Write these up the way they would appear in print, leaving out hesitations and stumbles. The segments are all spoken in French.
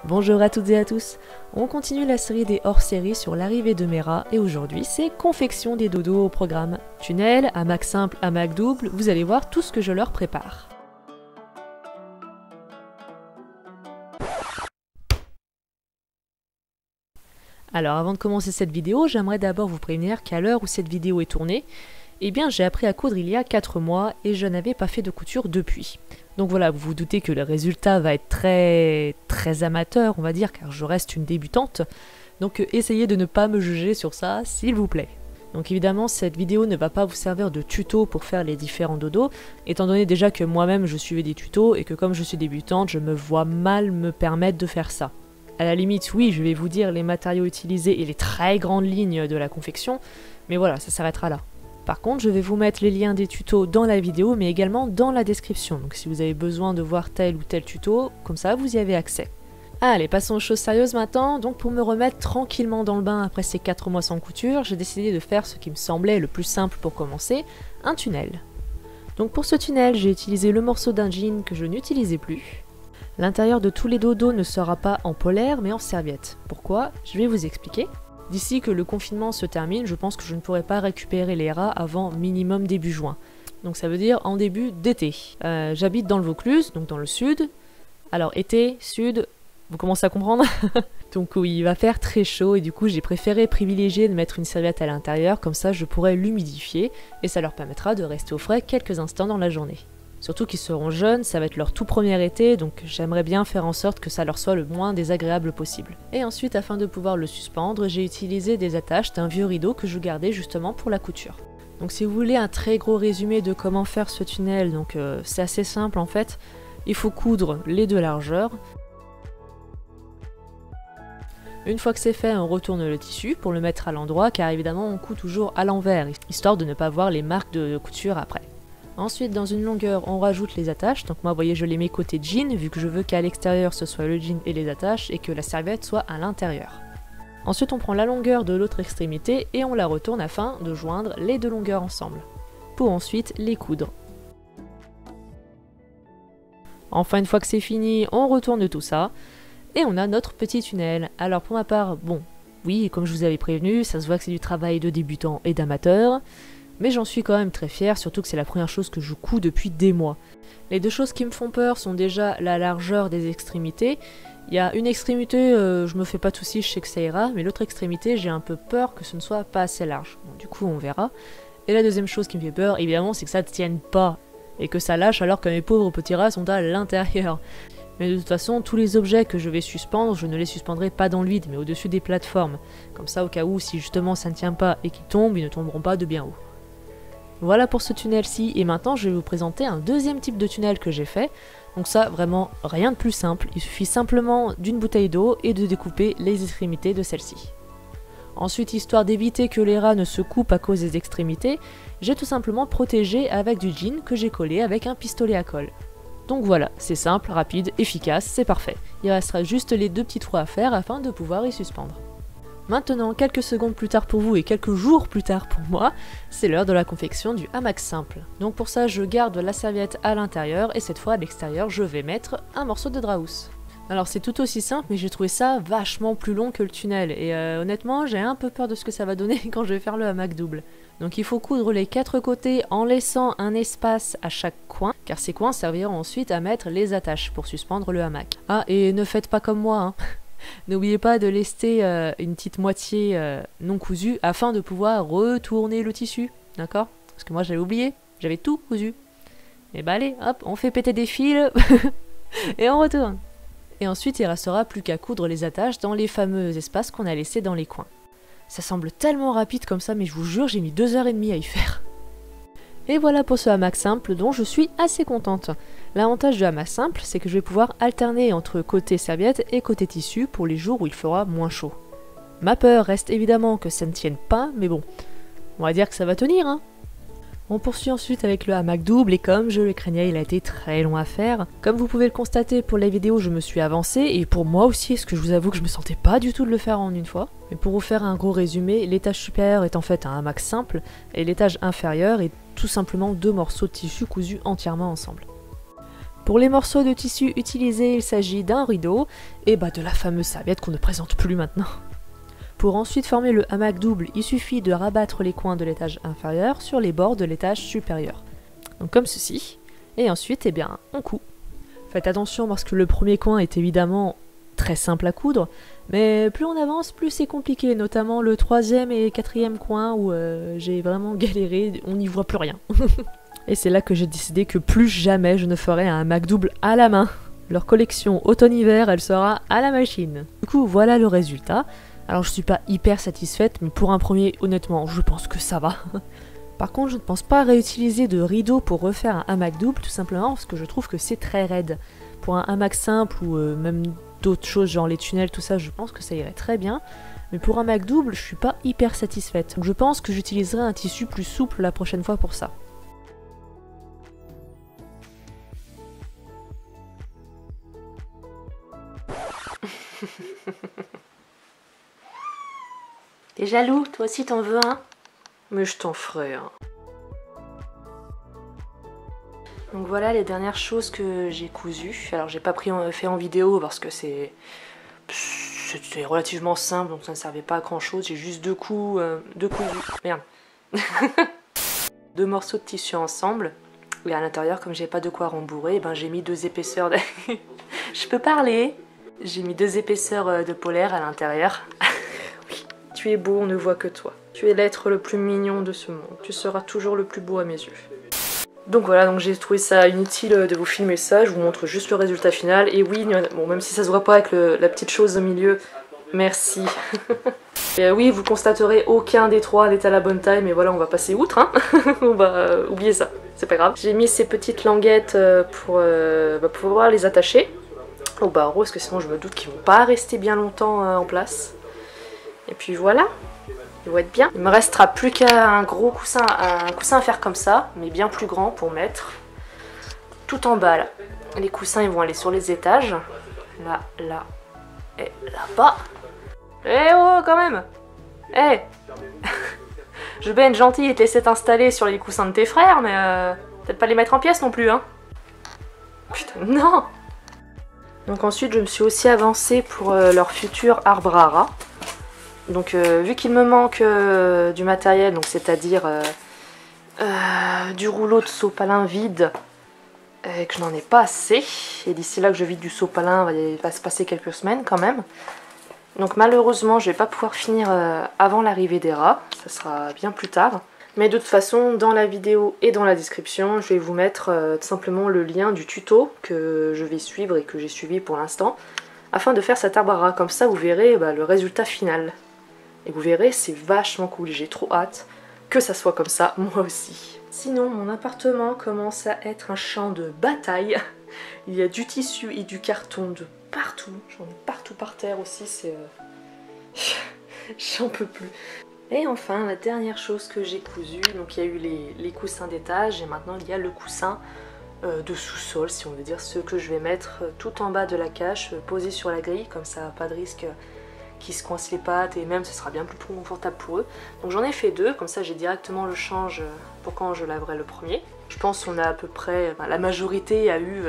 Bonjour à toutes et à tous, on continue la série des hors-séries sur l'arrivée de Mera et aujourd'hui c'est confection des dodos au programme. Tunnel, hamac simple, hamac double, vous allez voir tout ce que je leur prépare. Alors avant de commencer cette vidéo, j'aimerais d'abord vous prévenir qu'à l'heure où cette vidéo est tournée, eh bien j'ai appris à coudre il y a 4 mois et je n'avais pas fait de couture depuis. Donc voilà, vous vous doutez que le résultat va être très amateur, on va dire, car je reste une débutante. Donc essayez de ne pas me juger sur ça, s'il vous plaît. Donc évidemment, cette vidéo ne va pas vous servir de tuto pour faire les différents dodos, étant donné déjà que moi-même je suivais des tutos et que comme je suis débutante, je me vois mal me permettre de faire ça. À la limite, oui, je vais vous dire les matériaux utilisés et les très grandes lignes de la confection, mais voilà, ça s'arrêtera là. Par contre, je vais vous mettre les liens des tutos dans la vidéo, mais également dans la description. Donc si vous avez besoin de voir tel ou tel tuto, comme ça vous y avez accès. Allez, passons aux choses sérieuses maintenant. Donc pour me remettre tranquillement dans le bain après ces 4 mois sans couture, j'ai décidé de faire ce qui me semblait le plus simple pour commencer, un tunnel. Donc pour ce tunnel, j'ai utilisé le morceau d'un jean que je n'utilisais plus. L'intérieur de tous les dodos ne sera pas en polaire, mais en serviette. Pourquoi? Je vais vous expliquer. D'ici que le confinement se termine, je pense que je ne pourrai pas récupérer les rats avant minimum début juin. Donc ça veut dire en début d'été. J'habite dans le Vaucluse, donc dans le sud. Alors été, sud, vous commencez à comprendre? Donc oui, il va faire très chaud et du coup j'ai préféré privilégier de mettre une serviette à l'intérieur, comme ça je pourrai l'humidifier et ça leur permettra de rester au frais quelques instants dans la journée. Surtout qu'ils seront jeunes, ça va être leur tout premier été, donc j'aimerais bien faire en sorte que ça leur soit le moins désagréable possible. Et ensuite, afin de pouvoir le suspendre, j'ai utilisé des attaches d'un vieux rideau que je gardais justement pour la couture. Donc si vous voulez un très gros résumé de comment faire ce tunnel, donc c'est assez simple en fait. Il faut coudre les deux largeurs. Une fois que c'est fait, on retourne le tissu pour le mettre à l'endroit, car évidemment on coud toujours à l'envers, histoire de ne pas voir les marques de couture après. Ensuite, dans une longueur, on rajoute les attaches. Donc moi, vous voyez, je les mets côté jean, vu que je veux qu'à l'extérieur, ce soit le jean et les attaches, et que la serviette soit à l'intérieur. Ensuite, on prend la longueur de l'autre extrémité et on la retourne afin de joindre les deux longueurs ensemble, pour ensuite les coudre. Enfin, une fois que c'est fini, on retourne tout ça, et on a notre petit tunnel. Alors pour ma part, bon, oui, comme je vous avais prévenu, ça se voit que c'est du travail de débutant et d'amateur, mais j'en suis quand même très fière, surtout que c'est la première chose que je couds depuis des mois. Les deux choses qui me font peur sont déjà la largeur des extrémités. Il y a une extrémité, je me fais pas de soucis, je sais que ça ira, mais l'autre extrémité, j'ai un peu peur que ce ne soit pas assez large. Bon, du coup, on verra. Et la deuxième chose qui me fait peur, évidemment, c'est que ça ne tienne pas, et que ça lâche alors que mes pauvres petits rats sont à l'intérieur. Mais de toute façon, tous les objets que je vais suspendre, je ne les suspendrai pas dans le vide, mais au-dessus des plateformes. Comme ça, au cas où, si justement ça ne tient pas et qu'ils tombent, ils ne tomberont pas de bien haut. Voilà pour ce tunnel-ci, et maintenant je vais vous présenter un deuxième type de tunnel que j'ai fait. Donc ça, vraiment rien de plus simple, il suffit simplement d'une bouteille d'eau et de découper les extrémités de celle-ci. Ensuite, histoire d'éviter que les rats ne se coupent à cause des extrémités, j'ai tout simplement protégé avec du jean que j'ai collé avec un pistolet à colle. Donc voilà, c'est simple, rapide, efficace, c'est parfait. Il restera juste les deux petits trous à faire afin de pouvoir y suspendre. Maintenant, quelques secondes plus tard pour vous et quelques jours plus tard pour moi, c'est l'heure de la confection du hamac simple. Donc pour ça, je garde la serviette à l'intérieur et cette fois à l'extérieur, je vais mettre un morceau de draousse. Alors c'est tout aussi simple, mais j'ai trouvé ça vachement plus long que le tunnel et honnêtement, j'ai un peu peur de ce que ça va donner quand je vais faire le hamac double. Donc il faut coudre les 4 côtés en laissant un espace à chaque coin, car ces coins serviront ensuite à mettre les attaches pour suspendre le hamac. Ah, et ne faites pas comme moi, hein. N'oubliez pas de laisser une petite moitié non cousue afin de pouvoir retourner le tissu, d'accord? Parce que moi j'avais oublié, j'avais tout cousu. Et bah allez, hop, on fait péter des fils et on retourne. Et ensuite il restera plus qu'à coudre les attaches dans les fameux espaces qu'on a laissés dans les coins. Ça semble tellement rapide comme ça, mais je vous jure, j'ai mis 2h30 à y faire. Et voilà pour ce hamac simple dont je suis assez contente. L'avantage du hamac simple, c'est que je vais pouvoir alterner entre côté serviette et côté tissu pour les jours où il fera moins chaud. Ma peur reste évidemment que ça ne tienne pas, mais bon, on va dire que ça va tenir, hein. On poursuit ensuite avec le hamac double et comme je le craignais, il a été très long à faire. Comme vous pouvez le constater pour la vidéo, je me suis avancée et pour moi aussi, parce que je vous avoue que je me sentais pas du tout de le faire en une fois. Mais pour vous faire un gros résumé, l'étage supérieur est en fait un hamac simple et l'étage inférieur est tout simplement 2 morceaux de tissu cousus entièrement ensemble. Pour les morceaux de tissu utilisés, il s'agit d'un rideau et de la fameuse serviette qu'on ne présente plus maintenant. Pour ensuite former le hamac double, il suffit de rabattre les coins de l'étage inférieur sur les bords de l'étage supérieur. Donc comme ceci. Et ensuite, on coud. Faites attention parce que le premier coin est évidemment très simple à coudre, mais plus on avance, plus c'est compliqué, notamment le 3e et 4e coin où j'ai vraiment galéré, on n'y voit plus rien. Et c'est là que j'ai décidé que plus jamais je ne ferai un hamac double à la main. Leur collection automne-hiver, elle sera à la machine. Du coup, voilà le résultat. Alors je suis pas hyper satisfaite, mais pour un premier, honnêtement, je pense que ça va. Par contre, je ne pense pas réutiliser de rideau pour refaire un hamac double, tout simplement parce que je trouve que c'est très raide. Pour un hamac simple ou même d'autres choses, genre les tunnels, tout ça, je pense que ça irait très bien. Mais pour un hamac double, je suis pas hyper satisfaite. Donc je pense que j'utiliserai un tissu plus souple la prochaine fois pour ça. T'es jaloux? Toi aussi t'en veux un? Mais je t'en ferai un. Donc voilà les dernières choses que j'ai cousues. Alors j'ai pas fait en vidéo parce que c'était relativement simple, donc ça ne servait pas à grand chose. J'ai juste deux cousus. Merde. Deux morceaux de tissu ensemble. Et à l'intérieur, comme j'ai pas de quoi rembourrer, j'ai mis 2 épaisseurs de... Je peux parler. J'ai mis 2 épaisseurs de polaire à l'intérieur. Oui, tu es beau, on ne voit que toi. Tu es l'être le plus mignon de ce monde. Tu seras toujours le plus beau à mes yeux. Donc voilà, donc j'ai trouvé ça inutile de vous filmer ça. Je vous montre juste le résultat final. Et oui, bon, même si ça se voit pas avec la petite chose au milieu, merci. Et oui, vous constaterez aucun des trois n'est à la bonne taille, mais voilà, on va passer outre, hein. On va oublier ça, c'est pas grave. J'ai mis ces petites languettes pour pouvoir les attacher au barreau, parce que sinon je me doute qu'ils vont pas rester bien longtemps en place. Et puis voilà, ils vont être bien. Il me restera plus qu'un gros coussin, un coussin à faire comme ça, mais bien plus grand pour mettre tout en bas là. Les coussins ils vont aller sur les étages, là, là et là-bas. Eh oh, quand même! Eh! Je vais être gentille et te laisser t'installer sur les coussins de tes frères, mais peut-être pas les mettre en pièces non plus, hein? Putain, non! Donc ensuite, je me suis aussi avancée pour leur futur arbre à rats. Donc vu qu'il me manque du matériel, donc c'est-à-dire du rouleau de sopalin vide, et que je n'en ai pas assez, et d'ici là que je vide du sopalin, il va se passer quelques semaines quand même. Donc malheureusement, je vais pas pouvoir finir avant l'arrivée des rats, ça sera bien plus tard. Mais de toute façon, dans la vidéo et dans la description, je vais vous mettre tout simplement le lien du tuto que je vais suivre et que j'ai suivi pour l'instant, afin de faire cet arbre à rats. Comme ça, vous verrez le résultat final. Et vous verrez, c'est vachement cool, j'ai trop hâte que ça soit comme ça, moi aussi. Sinon, mon appartement commence à être un champ de bataille. Il y a du tissu et du carton de partout, j'en ai partout par terre aussi, c'est... J'en peux plus. Et enfin, la dernière chose que j'ai cousue, donc il y a eu les coussins d'étage et maintenant il y a le coussin de sous-sol, si on veut dire, ce que je vais mettre tout en bas de la cage, posé sur la grille, comme ça pas de risque qu'ils se coincent les pattes et même ce sera bien plus confortable pour eux. Donc j'en ai fait 2, comme ça j'ai directement le change pour quand je laverai le premier. Je pense qu'on a à peu près, la majorité a eu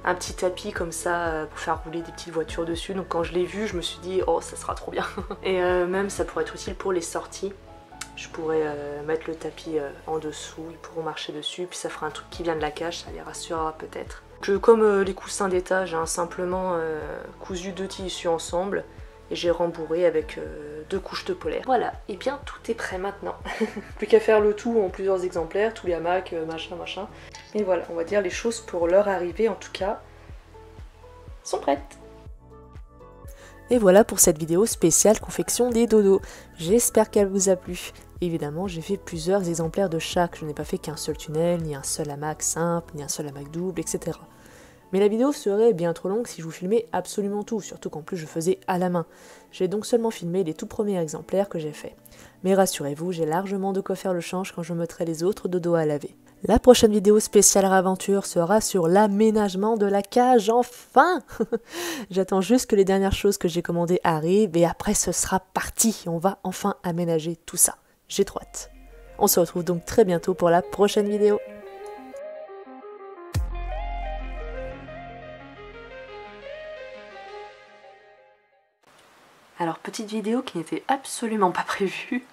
un petit tapis comme ça pour faire rouler des petites voitures dessus, donc quand je l'ai vu je me suis dit oh ça sera trop bien. Et même ça pourrait être utile pour les sorties, je pourrais mettre le tapis en dessous, ils pourront marcher dessus, puis ça fera un truc qui vient de la cage, ça les rassurera peut-être. Comme les coussins d'étage, hein, simplement cousu 2 tissus ensemble, et j'ai rembourré avec 2 couches de polaire. Voilà, et bien tout est prêt maintenant. Plus qu'à faire le tout en plusieurs exemplaires, tous les hamacs, machin. Et voilà, on va dire les choses pour leur arrivée en tout cas sont prêtes. Et voilà pour cette vidéo spéciale confection des dodos. J'espère qu'elle vous a plu. Évidemment, j'ai fait plusieurs exemplaires de chaque. Je n'ai pas fait qu'un seul tunnel, ni un seul hamac simple, ni un seul hamac double, etc. Mais la vidéo serait bien trop longue si je vous filmais absolument tout, surtout qu'en plus je faisais à la main. J'ai donc seulement filmé les tout premiers exemplaires que j'ai faits. Mais rassurez-vous, j'ai largement de quoi faire le change quand je mettrai les autres dodos à laver. La prochaine vidéo spéciale aventure sera sur l'aménagement de la cage, enfin. J'attends juste que les dernières choses que j'ai commandées arrivent et après ce sera parti. On va enfin aménager tout ça. J'ai trop hâte. On se retrouve donc très bientôt pour la prochaine vidéo. Alors petite vidéo qui n'était absolument pas prévue,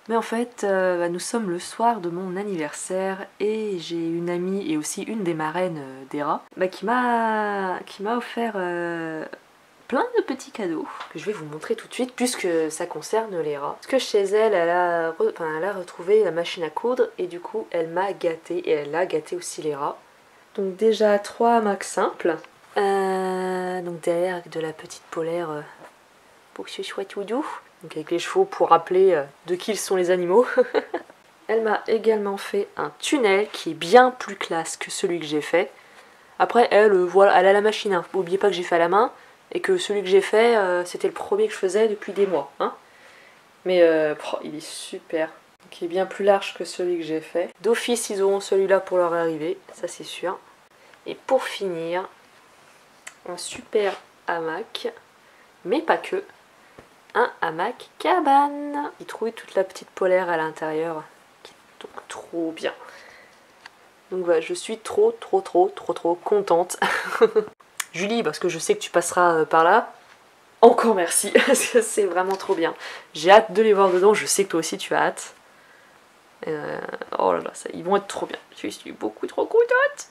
mais en fait nous sommes le soir de mon anniversaire et j'ai une amie et aussi une des marraines d'Era qui m'a offert plein de petits cadeaux que je vais vous montrer tout de suite puisque ça concerne Léra. Parce que chez elle, elle a retrouvé la machine à coudre et du coup elle m'a gâtée et elle a gâté aussi Léra. Donc déjà 3 hamacs simples. Donc derrière avec de la petite polaire pour que ce soit tout doux. Donc avec les chevaux pour rappeler de qui ils sont les animaux. Elle m'a également fait un tunnel qui est bien plus classe que celui que j'ai fait. Après elle, voilà, elle a la machine, hein. N'oubliez pas que j'ai fait à la main et que celui que j'ai fait, c'était le premier que je faisais depuis des mois. Hein. Mais il est super. Donc, il est bien plus large que celui que j'ai fait. D'office, ils auront celui-là pour leur arrivée, ça c'est sûr. Et pour finir, un super hamac, mais pas que, un hamac cabane. Il trouve toute la petite polaire à l'intérieur, qui est donc trop bien. Donc voilà, je suis trop contente. Julie, parce que je sais que tu passeras par là, encore merci, parce que c'est vraiment trop bien. J'ai hâte de les voir dedans, je sais que toi aussi tu as hâte. Oh là là, ils vont être trop bien. Je suis beaucoup trop contente.